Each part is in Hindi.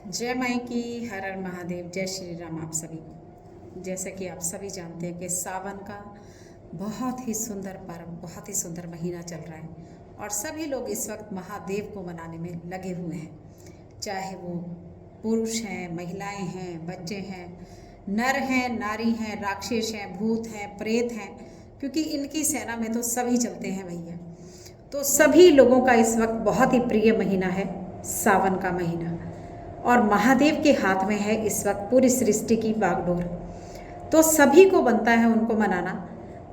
जय माई की, हर हर महादेव, जय श्री राम। आप सभी को, जैसा कि आप सभी जानते हैं कि सावन का बहुत ही सुंदर पर्व, बहुत ही सुंदर महीना चल रहा है और सभी लोग इस वक्त महादेव को मनाने में लगे हुए हैं। चाहे वो पुरुष हैं, महिलाएं हैं, बच्चे हैं, नर हैं, नारी हैं, राक्षस हैं, भूत हैं, प्रेत हैं, क्योंकि इनकी सेना में तो सभी चलते हैं भैया। तो सभी लोगों का इस वक्त बहुत ही प्रिय महीना है सावन का महीना, और महादेव के हाथ में है इस वक्त पूरी सृष्टि की बागडोर। तो सभी को बनता है उनको मनाना,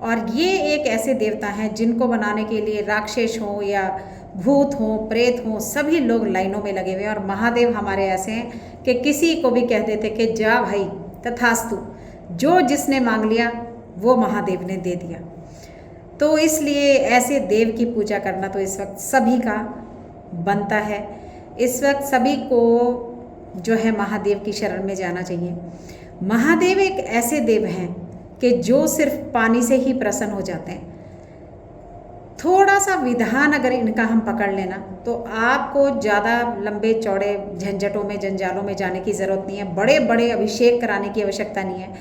और ये एक ऐसे देवता हैं जिनको बनाने के लिए राक्षस हो या भूत हो, प्रेत हो, सभी लोग लाइनों में लगे हुए हैं। और महादेव हमारे ऐसे हैं कि किसी को भी कह देते कि जा भाई तथास्तु, जो जिसने मांग लिया वो महादेव ने दे दिया। तो इसलिए ऐसे देव की पूजा करना तो इस वक्त सभी का बनता है। इस वक्त सभी को जो है महादेव की शरण में जाना चाहिए। महादेव एक ऐसे देव हैं कि जो सिर्फ पानी से ही प्रसन्न हो जाते हैं। थोड़ा सा विधान अगर इनका हम पकड़ लेना तो आपको ज़्यादा लंबे चौड़े झंझटों में, जंजालों में जाने की ज़रूरत नहीं है। बड़े बड़े अभिषेक कराने की आवश्यकता नहीं है,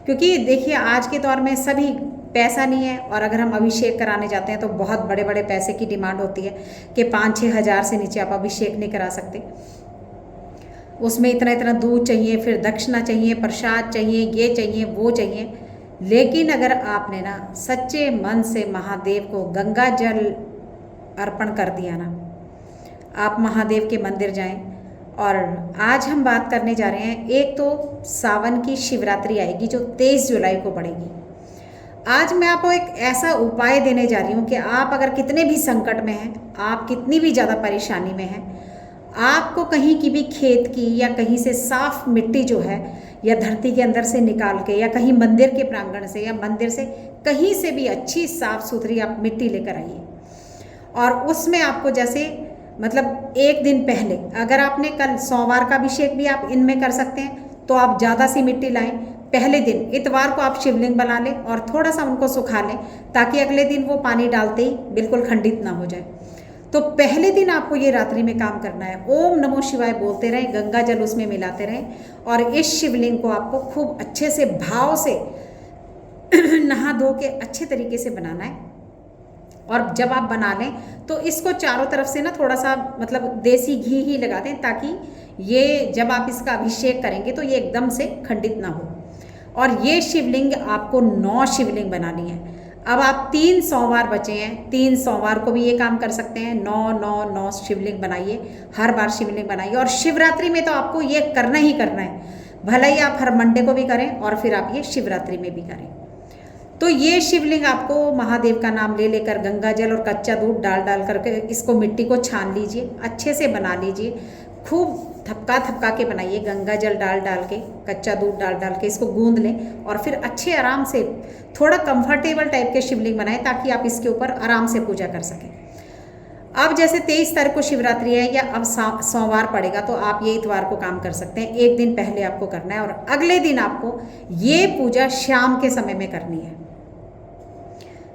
क्योंकि देखिए आज के दौर में सभी पैसा नहीं है, और अगर हम अभिषेक कराने जाते हैं तो बहुत बड़े बड़े पैसे की डिमांड होती है कि 5-6 हज़ार से नीचे आप अभिषेक नहीं करा सकते। उसमें इतना इतना दूध चाहिए, फिर दक्षिणा चाहिए, प्रसाद चाहिए, ये चाहिए, वो चाहिए। लेकिन अगर आपने ना सच्चे मन से महादेव को गंगा जल अर्पण कर दिया ना, आप महादेव के मंदिर जाएं। और आज हम बात करने जा रहे हैं, एक तो सावन की शिवरात्रि आएगी जो 23 जुलाई को पड़ेगी। आज मैं आपको एक ऐसा उपाय देने जा रही हूँ कि आप अगर कितने भी संकट में हैं, आप कितनी भी ज़्यादा परेशानी में हैं, आपको कहीं की भी खेत की या कहीं से साफ मिट्टी जो है या धरती के अंदर से निकाल के, या कहीं मंदिर के प्रांगण से या मंदिर से कहीं से भी अच्छी साफ सुथरी आप मिट्टी लेकर आइए। और उसमें आपको जैसे मतलब एक दिन पहले, अगर आपने कल सोमवार का अभिषेक भी आप इनमें कर सकते हैं तो आप ज़्यादा सी मिट्टी लाएं। पहले दिन इतवार को आप शिवलिंग बना लें और थोड़ा सा उनको सुखा लें, ताकि अगले दिन वो पानी डालते ही बिल्कुल खंडित ना हो जाए। तो पहले दिन आपको ये रात्रि में काम करना है, ओम नमो शिवाय बोलते रहें, गंगा जल उसमें मिलाते रहें, और इस शिवलिंग को आपको खूब अच्छे से भाव से नहा धो के अच्छे तरीके से बनाना है। और जब आप बना लें तो इसको चारों तरफ से ना थोड़ा सा मतलब देसी घी ही लगा दें, ताकि ये जब आप इसका अभिषेक करेंगे तो ये एकदम से खंडित ना हो। और ये शिवलिंग आपको 9 शिवलिंग बनानी है। अब आप 3 सोमवार बचे हैं, 3 सोमवार को भी ये काम कर सकते हैं। 9 शिवलिंग बनाइए, हर बार शिवलिंग बनाइए। और शिवरात्रि में तो आपको ये करना ही करना है, भला ही आप हर मंडे को भी करें और फिर आप ये शिवरात्रि में भी करें। तो ये शिवलिंग आपको महादेव का नाम ले लेकर गंगा जल और कच्चा दूध डाल डाल करके इसको मिट्टी को छान लीजिए, अच्छे से बना लीजिए, खूब थपका थपका के बनाइए। गंगा जल डाल डाल के, कच्चा दूध डाल डाल के इसको गूंद लें, और फिर अच्छे आराम से थोड़ा कंफर्टेबल टाइप के शिवलिंग बनाएं, ताकि आप इसके ऊपर आराम से पूजा कर सकें। अब जैसे 23 तारीख को शिवरात्रि है या अब सोमवार पड़ेगा, तो आप ये इतवार को काम कर सकते हैं। एक दिन पहले आपको करना है, और अगले दिन आपको ये पूजा शाम के समय में करनी है।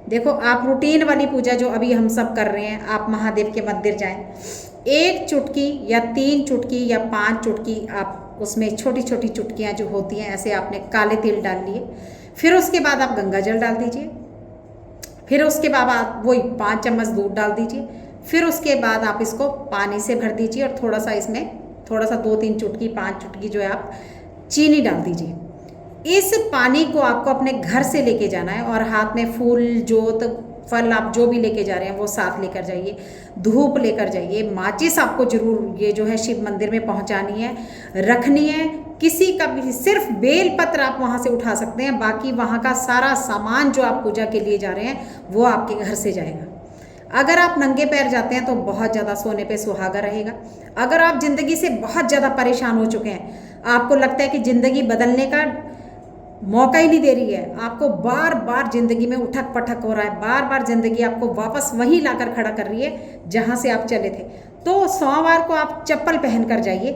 देखो, आप रूटीन वाली पूजा जो अभी हम सब कर रहे हैं, आप महादेव के मंदिर जाएं, 1 चुटकी या 3 चुटकी या 5 चुटकी आप उसमें छोटी छोटी चुटकियाँ जो होती हैं ऐसे आपने काले तिल डाल लिए। फिर उसके बाद आप गंगा जल डाल दीजिए, फिर उसके बाद आप वही 5 चम्मच दूध डाल दीजिए, फिर उसके बाद आप इसको पानी से भर दीजिए, और थोड़ा सा इसमें थोड़ा सा 2-3 चुटकी 5 चुटकी जो है आप चीनी डाल दीजिए। इस पानी को आपको अपने घर से लेके जाना है, और हाथ में फूल, जोत, फल आप जो भी लेके जा रहे हैं वो साथ लेकर जाइए। धूप लेकर जाइए, माचिस आपको जरूर ये जो है शिव मंदिर में पहुंचानी है, रखनी है। किसी का भी सिर्फ बेल पत्र आप वहाँ से उठा सकते हैं, बाकी वहाँ का सारा सामान जो आप पूजा के लिए जा रहे हैं वो आपके घर से जाएगा। अगर आप नंगे पैर जाते हैं तो बहुत ज़्यादा सोने पे सुहागा रहेगा। अगर आप ज़िंदगी से बहुत ज़्यादा परेशान हो चुके हैं, आपको लगता है कि ज़िंदगी बदलने का मौका ही नहीं दे रही है, आपको बार बार ज़िंदगी में उठक पटक हो रहा है, बार बार ज़िंदगी आपको वापस वहीं लाकर खड़ा कर रही है जहाँ से आप चले थे, तो सोमवार को आप चप्पल पहन कर जाइए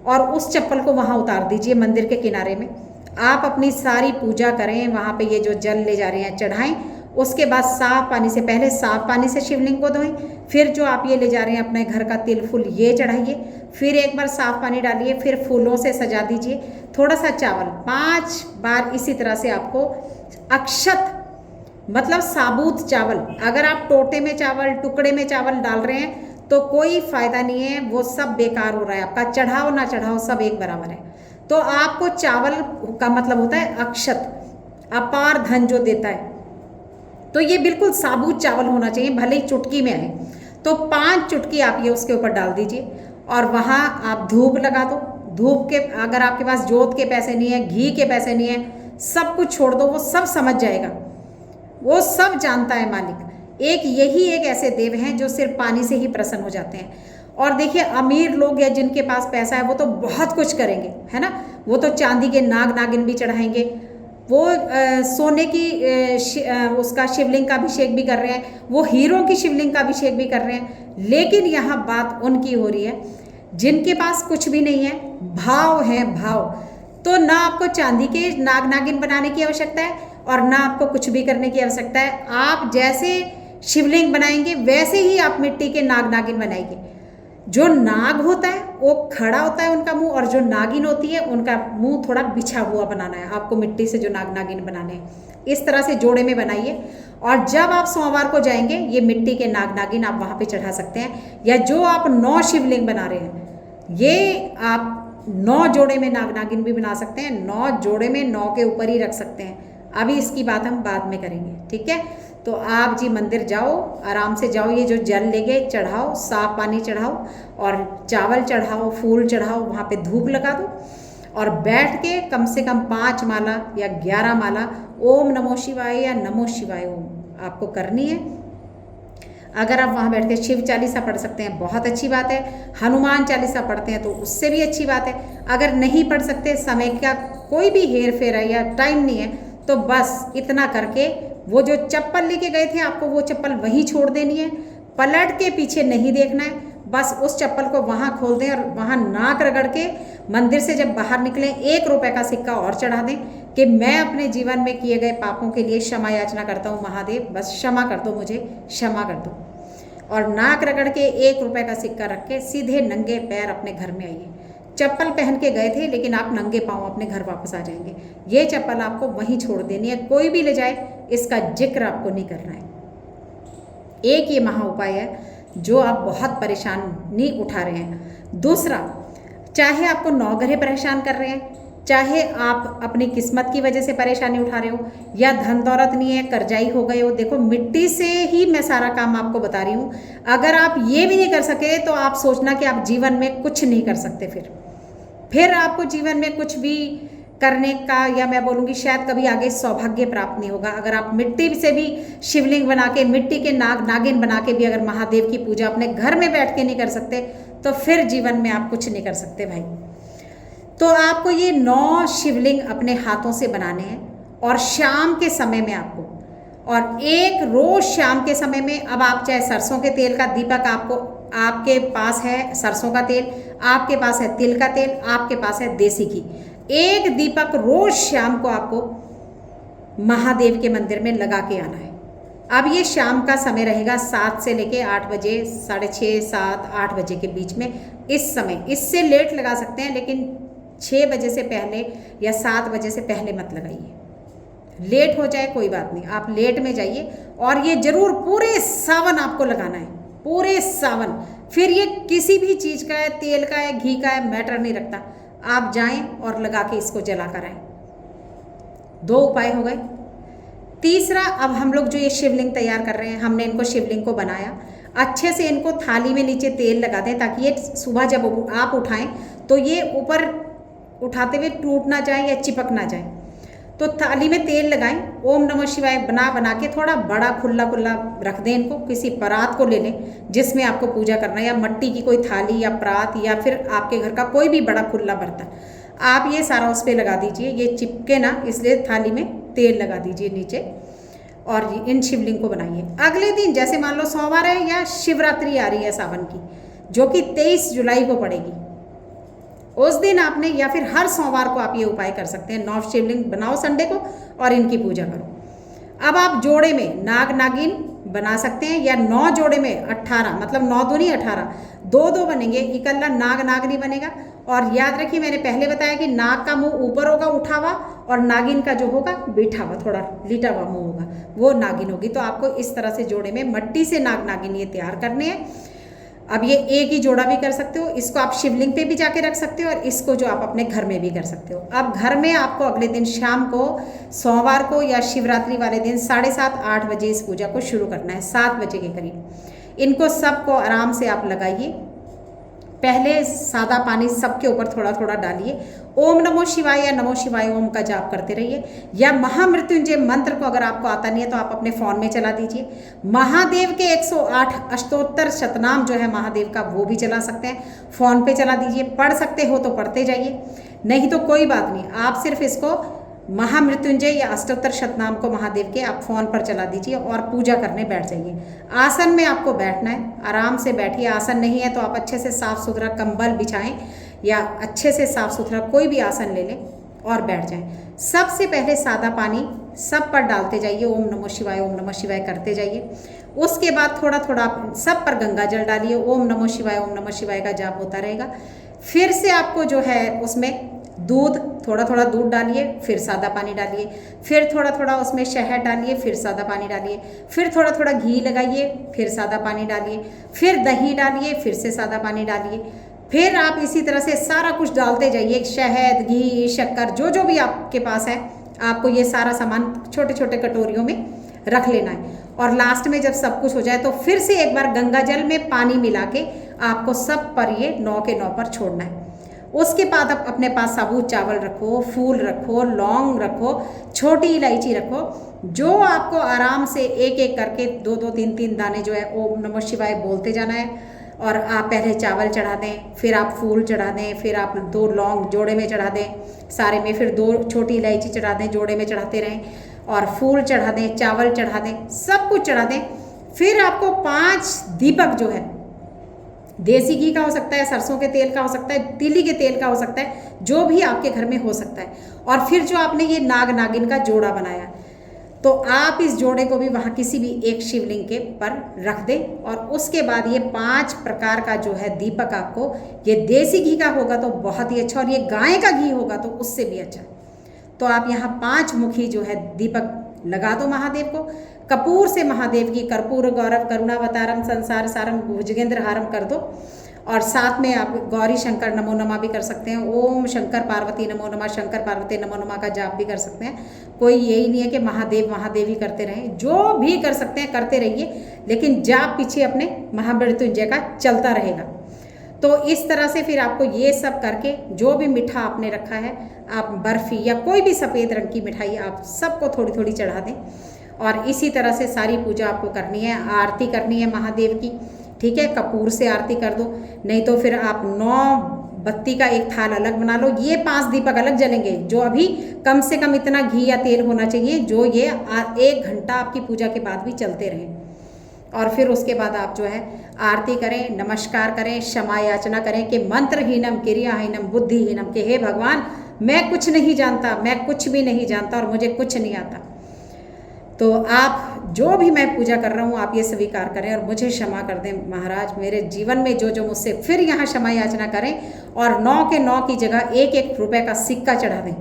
और उस चप्पल को वहाँ उतार दीजिए मंदिर के किनारे में। आप अपनी सारी पूजा करें, वहाँ पे ये जो जल ले जा रहे हैं चढ़ाएं। उसके बाद साफ पानी से, पहले साफ पानी से शिवलिंग को धोएं, फिर जो आप ये ले जा रहे हैं अपने घर का तिल फूल ये चढ़ाइए, फिर एक बार साफ पानी डालिए, फिर फूलों से सजा दीजिए। थोड़ा सा चावल 5 बार इसी तरह से आपको अक्षत मतलब साबुत चावल, अगर आप टोटे में चावल, टुकड़े में चावल डाल रहे हैं तो कोई फ़ायदा नहीं है, वो सब बेकार हो रहा है आपका। चढ़ाओ ना चढ़ाओ सब एक बराबर है। तो आपको चावल का मतलब होता है अक्षत, अपार धन जो देता है। तो ये बिल्कुल साबुत चावल होना चाहिए, भले ही चुटकी में आए। तो 5 चुटकी आप ये उसके ऊपर डाल दीजिए और वहाँ आप धूप लगा दो। धूप के अगर आपके पास जोत के पैसे नहीं है, घी के पैसे नहीं है, सब कुछ छोड़ दो, वो सब समझ जाएगा, वो सब जानता है मालिक। एक यही एक ऐसे देव हैं जो सिर्फ पानी से ही प्रसन्न हो जाते हैं। और देखिए अमीर लोग या जिनके पास पैसा है वो तो बहुत कुछ करेंगे, है ना। वो तो चांदी के नाग नागिन भी चढ़ाएंगे, वो सोने की उसका शिवलिंग का अभिषेक भी कर रहे हैं, वो हीरों की शिवलिंग का अभिषेक भी कर रहे हैं। लेकिन यहाँ बात उनकी हो रही है जिनके पास कुछ भी नहीं है, भाव है भाव। तो ना आपको चांदी के नाग नागिन बनाने की आवश्यकता है और ना आपको कुछ भी करने की आवश्यकता है। आप जैसे शिवलिंग बनाएंगे वैसे ही आप मिट्टी के नाग नागिन बनाएंगे। जो नाग होता है वो खड़ा होता है उनका मुंह, और जो नागिन होती है उनका मुंह थोड़ा बिछा हुआ बनाना है आपको मिट्टी से जो नाग नागिन बनाने हैं। इस तरह से जोड़े में बनाइए और जब आप सोमवार को जाएंगे ये मिट्टी के नाग नागिन आप वहाँ पे चढ़ा सकते हैं। या जो आप 9 शिवलिंग बना रहे हैं ये आप 9 जोड़े में नाग नागिन भी बना सकते हैं, 9 जोड़े में 9 के ऊपर ही रख सकते हैं। अभी इसकी बात हम बाद में करेंगे, ठीक है। तो आप जी मंदिर जाओ, आराम से जाओ, ये जो जल लेके चढ़ाओ, साफ पानी चढ़ाओ और चावल चढ़ाओ, फूल चढ़ाओ, वहाँ पे धूप लगा दो और बैठ के कम से कम 5 माला या 11 माला ओम नमो शिवाय या नमो शिवाय ओम आपको करनी है। अगर आप वहाँ बैठ के शिव चालीसा पढ़ सकते हैं बहुत अच्छी बात है, हनुमान चालीसा पढ़ते हैं तो उससे भी अच्छी बात है। अगर नहीं पढ़ सकते, समय का कोई भी हेर फेर है या टाइम नहीं है, तो बस इतना करके वो जो चप्पल लेके गए थे आपको वो चप्पल वहीं छोड़ देनी है, पलट के पीछे नहीं देखना है। बस उस चप्पल को वहाँ खोल दें और वहाँ नाक रगड़ के मंदिर से जब बाहर निकलें 1 रुपये का सिक्का और चढ़ा दें कि मैं अपने जीवन में किए गए पापों के लिए क्षमा याचना करता हूँ महादेव, बस क्षमा कर दो, मुझे क्षमा कर दो। और नाक रगड़ के 1 रुपये का सिक्का रख के सीधे नंगे पैर अपने घर में आइए। चप्पल पहन के गए थे लेकिन आप नंगे पाँव अपने घर वापस आ जाएंगे। ये चप्पल आपको वहीं छोड़ देनी है, कोई भी ले जाए इसका जिक्र आपको नहीं करना है। एक ये महा उपाय है जो आप बहुत परेशानी उठा रहे हैं। दूसरा, चाहे आपको 9 ग्रह परेशान कर रहे हैं, चाहे आप अपनी किस्मत की वजह से परेशानी उठा रहे हो या धन दौलत नहीं है, कर्जाई हो गए हो, देखो मिट्टी से ही मैं सारा काम आपको बता रही हूँ। अगर आप ये भी नहीं कर सके तो आप सोचना कि आप जीवन में कुछ नहीं कर सकते। फिर आपको जीवन में कुछ भी करने का, या मैं बोलूँगी शायद कभी आगे सौभाग्य प्राप्त नहीं होगा। अगर आप मिट्टी से भी शिवलिंग बना के, मिट्टी के नाग नागिन बना के भी अगर महादेव की पूजा अपने घर में बैठ के नहीं कर सकते तो फिर जीवन में आप कुछ नहीं कर सकते भाई। तो आपको ये 9 शिवलिंग अपने हाथों से बनाने हैं और शाम के समय में आपको, और एक रोज शाम के समय में, अब आप चाहे सरसों के तेल का दीपक आपके पास है, सरसों का तेल आपके पास है, तिल का तेल आपके पास है, देसी घी, एक दीपक रोज शाम को आपको महादेव के मंदिर में लगा के आना है। अब ये शाम का समय रहेगा 7 से लेके 8 बजे, 6:30, 7, 8 बजे के बीच में। इस समय, इससे लेट लगा सकते हैं लेकिन 6 बजे से पहले या 7 बजे से पहले मत लगाइए। लेट हो जाए कोई बात नहीं, आप लेट में जाइए और ये जरूर पूरे सावन आपको लगाना है, पूरे सावन। फिर ये किसी भी चीज़ का है, तेल का है, घी का है, मैटर नहीं रखता, आप जाएं और लगा के इसको जला कर आएं। 2 उपाय हो गए। तीसरा, अब हम लोग जो ये शिवलिंग तैयार कर रहे हैं, हमने इनको शिवलिंग को बनाया, अच्छे से इनको थाली में नीचे तेल लगा दें ताकि ये सुबह जब आप उठाएं तो ये ऊपर उठाते हुए टूट ना जाए या चिपक ना जाए। तो थाली में तेल लगाएं, ओम नमः शिवाय बना के थोड़ा बड़ा खुला रख दें इनको। किसी परात को ले लें जिसमें आपको पूजा करना है, या मट्टी की कोई थाली या परात, या फिर आपके घर का कोई भी बड़ा खुला बर्तन, आप ये सारा उस पर लगा दीजिए। ये चिपके ना, इसलिए थाली में तेल लगा दीजिए नीचे और इन शिवलिंग को बनाइए। अगले दिन, जैसे मान लो सोमवार है या शिवरात्रि आ रही है सावन की, जो कि 23 जुलाई को पड़ेगी, उस दिन आपने, या फिर हर सोमवार को आप ये उपाय कर सकते हैं। 9 शिवलिंग बनाओ संडे को और इनकी पूजा करो। अब आप जोड़े में नाग नागिन बना सकते हैं, या 9 जोड़े में 18, मतलब 9 दूनी 18, 2 बनेंगे, इकल्ला नाग नाग नहीं बनेगा। और याद रखिए मैंने पहले बताया कि नाग का मुंह ऊपर होगा उठा हुआ, और नागिन का जो होगा बैठा हुआ थोड़ा लिटा हुआ मुंह होगा, वो नागिन होगी। तो आपको इस तरह से जोड़े में मट्टी से नाग नागिन ये तैयार करने हैं। अब ये एक ही जोड़ा भी कर सकते हो, इसको आप शिवलिंग पे भी जाके रख सकते हो, और इसको जो आप अपने घर में भी कर सकते हो। अब घर में आपको अगले दिन शाम को, सोमवार को या शिवरात्रि वाले दिन 7:30-8 बजे इस पूजा को शुरू करना है, 7 बजे के करीब। इनको सबको आराम से आप लगाइए। पहले सादा पानी सबके ऊपर थोड़ा थोड़ा डालिए। ओम नमो शिवाय या नमो शिवाय ओम का जाप करते रहिए, या महामृत्युंजय मंत्र को अगर आपको आता नहीं है तो आप अपने फ़ोन में चला दीजिए। महादेव के 108 अष्टोत्तर शतनाम जो है महादेव का, वो भी चला सकते हैं, फ़ोन पे चला दीजिए। पढ़ सकते हो तो पढ़ते जाइए, नहीं तो कोई बात नहीं, आप सिर्फ इसको महामृत्युंजय या अष्टोत्तर शतनाम को महादेव के आप फ़ोन पर चला दीजिए और पूजा करने बैठ जाइए। आसन में आपको बैठना है, आराम से बैठिए। आसन नहीं है तो आप अच्छे से साफ़ सुथरा कंबल बिछाएं, या अच्छे से साफ़ सुथरा कोई भी आसन ले लें और बैठ जाएं। सबसे पहले सादा पानी सब पर डालते जाइए, ओम नमो शिवाय करते जाइए। उसके बाद थोड़ा थोड़ा सब पर गंगा जल डालिए, ओम नमो शिवाय का जाप होता रहेगा। फिर से आपको जो है उसमें दूध, थोड़ा थोड़ा दूध डालिए, फिर सादा पानी डालिए, फिर थोड़ा थोड़ा उसमें शहद डालिए, फिर सादा पानी डालिए, फिर थोड़ा थोड़ा घी लगाइए, फिर सादा पानी डालिए, फिर दही डालिए, फिर से सादा पानी डालिए। फिर आप इसी तरह से सारा कुछ डालते जाइए, शहद, घी, शक्कर, जो भी आपके पास है, आपको ये सारा सामान छोटे छोटे कटोरियों में रख लेना है। और लास्ट में जब सब कुछ हो जाए तो फिर से एक बार गंगा जल में पानी मिला के आपको सब पर ये 9 के 9 पर छोड़ना है। उसके बाद आप अपने पास साबुत चावल रखो, फूल रखो, लौंग रखो, छोटी इलायची रखो, जो आपको आराम से एक एक करके 2-2, 3-3 दाने जो है ओम नमः शिवाय बोलते जाना है। और आप पहले चावल चढ़ा दें, फिर आप फूल चढ़ा दें, फिर आप 2 लौंग जोड़े में चढ़ा दें सारे में, फिर 2 छोटी इलायची चढ़ा दें, जोड़े में चढ़ाते रहें, और फूल चढ़ा दें, चावल चढ़ा दें, सब कुछ चढ़ा दें। फिर आपको 5 दीपक जो है, देसी घी का हो सकता है, सरसों के तेल का हो सकता है, तिली के तेल का हो सकता है, जो भी आपके घर में हो सकता है। और फिर जो आपने ये नाग नागिन का जोड़ा बनाया, तो आप इस जोड़े को भी वहाँ किसी भी एक शिवलिंग के पर रख दें। और उसके बाद ये 5 प्रकार का जो है दीपक, आपको ये देसी घी का होगा तो बहुत ही अच्छा, और ये गाय का घी होगा तो उससे भी अच्छा। तो आप यहाँ 5 मुखी जो है दीपक लगा दो महादेव को। कपूर से महादेव की कर्पूर गौरव करुणावतारम संसार सारम भुजगेंद्र हारम कर दो। और साथ में आप गौरी शंकर नमो नमः भी कर सकते हैं, ओम शंकर पार्वती नमो नमः, शंकर पार्वती नमो नमः का जाप भी कर सकते हैं। कोई यही नहीं है कि महादेव महादेव ही करते रहें, जो भी कर सकते हैं करते रहिए, लेकिन जाप पीछे अपने महामृत्युंजय का चलता रहेगा। तो इस तरह से फिर आपको ये सब करके, जो भी मिठा आपने रखा है, आप बर्फ़ी या कोई भी सफ़ेद रंग की मिठाई आप सबको थोड़ी थोड़ी चढ़ा दें। और इसी तरह से सारी पूजा आपको करनी है, आरती करनी है महादेव की, ठीक है। कपूर से आरती कर दो, नहीं तो फिर आप 9 बत्ती का एक थाल अलग बना लो, ये 5 दीपक अलग जलेंगे, जो अभी कम से कम इतना घी या तेल होना चाहिए, जो ये 1 घंटा आपकी पूजा के बाद भी चलते रहें। और फिर उसके बाद आप जो है आरती करें, नमस्कार करें, क्षमा याचना करें कि मंत्रहीनम क्रियाहीनम बुद्धिहीनम, कि हे भगवान मैं कुछ नहीं जानता, मैं कुछ भी नहीं जानता और मुझे कुछ नहीं आता। तो आप जो भी मैं पूजा कर रहा हूँ आप ये स्वीकार करें और मुझे क्षमा कर दें महाराज। मेरे जीवन में जो जो मुझसे, फिर यहाँ क्षमा याचना करें। और 9 के 9 की जगह 1-1 रुपये का सिक्का चढ़ा दें,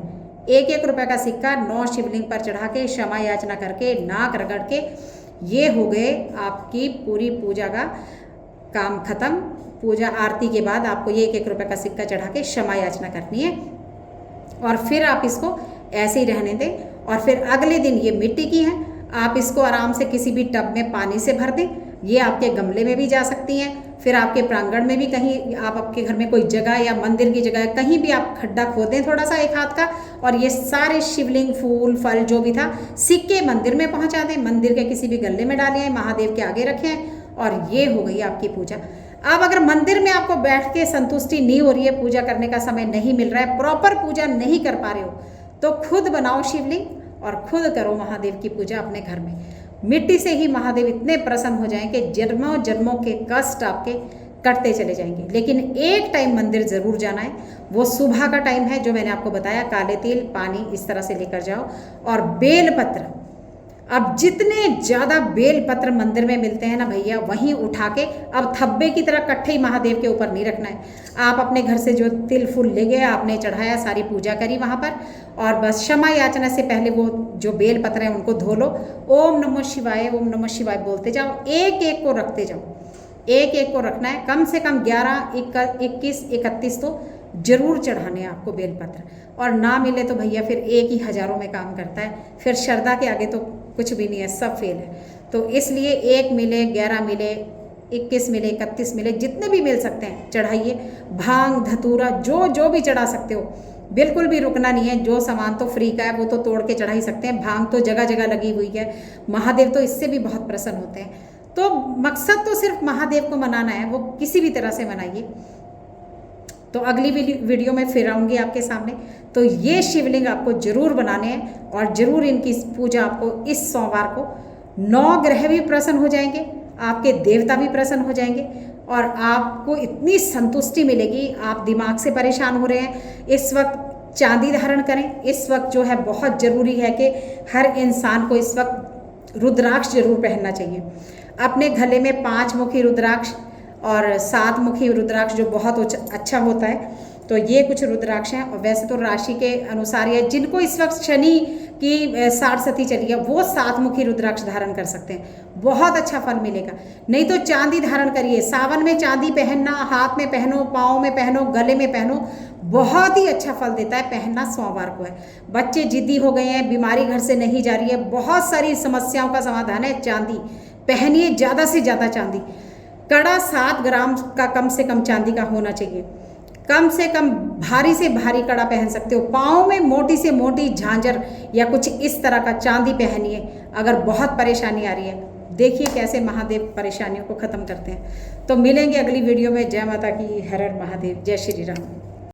1-1 रुपये का सिक्का 9 शिवलिंग पर चढ़ा के क्षमा याचना करके नाक रगड़ के, ये हो गए आपकी पूरी पूजा का काम खत्म। पूजा आरती के बाद आपको ये 1-1 रुपये का सिक्का चढ़ा के क्षमा याचना करनी है, और फिर आप इसको ऐसे ही रहने दें। और फिर अगले दिन, ये मिट्टी की है, आप इसको आराम से किसी भी टब में पानी से भर दें। ये आपके गमले में भी जा सकती हैं, फिर आपके प्रांगण में भी, कहीं आप आपके घर में कोई जगह या मंदिर की जगह कहीं भी आप खड्डा खोदें थोड़ा सा 1 हाथ का, और ये सारे शिवलिंग, फूल, फल जो भी था, सिक्के मंदिर में पहुंचा दें, मंदिर के किसी भी गल्ले में डालें, महादेव के आगे रखें, और ये हो गई आपकी पूजा। अब अगर मंदिर में आपको बैठ के संतुष्टि नहीं हो रही है, पूजा करने का समय नहीं मिल रहा है, प्रॉपर पूजा नहीं कर पा रहे हो, तो खुद बनाओ शिवलिंग और खुद करो महादेव की पूजा अपने घर में। मिट्टी से ही महादेव इतने प्रसन्न हो जाएंगे, जन्मों जन्मों के कष्ट आपके कटते चले जाएंगे। लेकिन एक टाइम मंदिर ज़रूर जाना है, वो सुबह का टाइम है जो मैंने आपको बताया। काले तिल, पानी इस तरह से लेकर जाओ, और बेलपत्र अब जितने ज़्यादा बेलपत्र मंदिर में मिलते हैं ना भैया, वहीं उठा के अब थब्बे की तरह इकट्ठे ही महादेव के ऊपर नहीं रखना है। आप अपने घर से जो तिल फूल ले गए, आपने चढ़ाया, सारी पूजा करी वहाँ पर, और बस क्षमा याचना से पहले वो जो बेलपत्र हैं उनको धो लो, ओम नमः शिवाय, ओम नमः शिवाय बोलते जाओ, एक एक को रखते जाओ, एक एक को रखना है। कम से कम 11, 21, 31 तो जरूर चढ़ाने हैं आपको बेलपत्र, और ना मिले तो भैया फिर एक ही हज़ारों में काम करता है, फिर श्रद्धा के आगे तो कुछ भी नहीं है, सब फेल है। तो इसलिए 1 मिले, 11 मिले, 21 मिले, 31 मिले, जितने भी मिल सकते हैं चढ़ाइए। भांग धतूरा जो जो भी चढ़ा सकते हो, बिल्कुल भी रुकना नहीं है। जो सामान तो फ्री का है वो तो तोड़ के चढ़ा ही सकते हैं, भांग तो जगह जगह लगी हुई है, महादेव तो इससे भी बहुत प्रसन्न होते हैं। तो मकसद तो सिर्फ महादेव को मनाना है, वो किसी भी तरह से मनाइए। तो अगली वीडियो में फिर आऊँगी आपके सामने। तो ये शिवलिंग आपको जरूर बनाने हैं, और ज़रूर इनकी पूजा आपको इस सोमवार को 9 ग्रह भी प्रसन्न हो जाएंगे, आपके देवता भी प्रसन्न हो जाएंगे, और आपको इतनी संतुष्टि मिलेगी। आप दिमाग से परेशान हो रहे हैं, इस वक्त चांदी धारण करें। इस वक्त जो है बहुत ज़रूरी है कि हर इंसान को इस वक्त रुद्राक्ष जरूर पहनना चाहिए। अपने गले में 5 मुखी रुद्राक्ष और 7 मुखी रुद्राक्ष जो बहुत अच्छा होता है, तो ये कुछ रुद्राक्ष हैं। और वैसे तो राशि के अनुसार है, जिनको इस वक्त शनि की 60 सती चली है वो 7 मुखी रुद्राक्ष धारण कर सकते हैं, बहुत अच्छा फल मिलेगा। नहीं तो चांदी धारण करिए, सावन में चांदी पहनना, हाथ में पहनो, पाँव में पहनो, गले में पहनो, बहुत ही अच्छा फल देता है। पहनना सोमवार को है। बच्चे जिद्दी हो गए हैं, बीमारी घर से नहीं जा रही है, बहुत सारी समस्याओं का समाधान है। चांदी पहनिए, ज़्यादा से ज़्यादा चांदी। कड़ा 7 ग्राम का कम से कम चांदी का होना चाहिए, कम से कम भारी से भारी कड़ा पहन सकते हो। पाँव में मोटी से मोटी झांझर या कुछ इस तरह का चांदी पहनिए अगर बहुत परेशानी आ रही है। देखिए कैसे महादेव परेशानियों को ख़त्म करते हैं। तो मिलेंगे अगली वीडियो में। जय माता की, हर हर महादेव, जय श्री राम।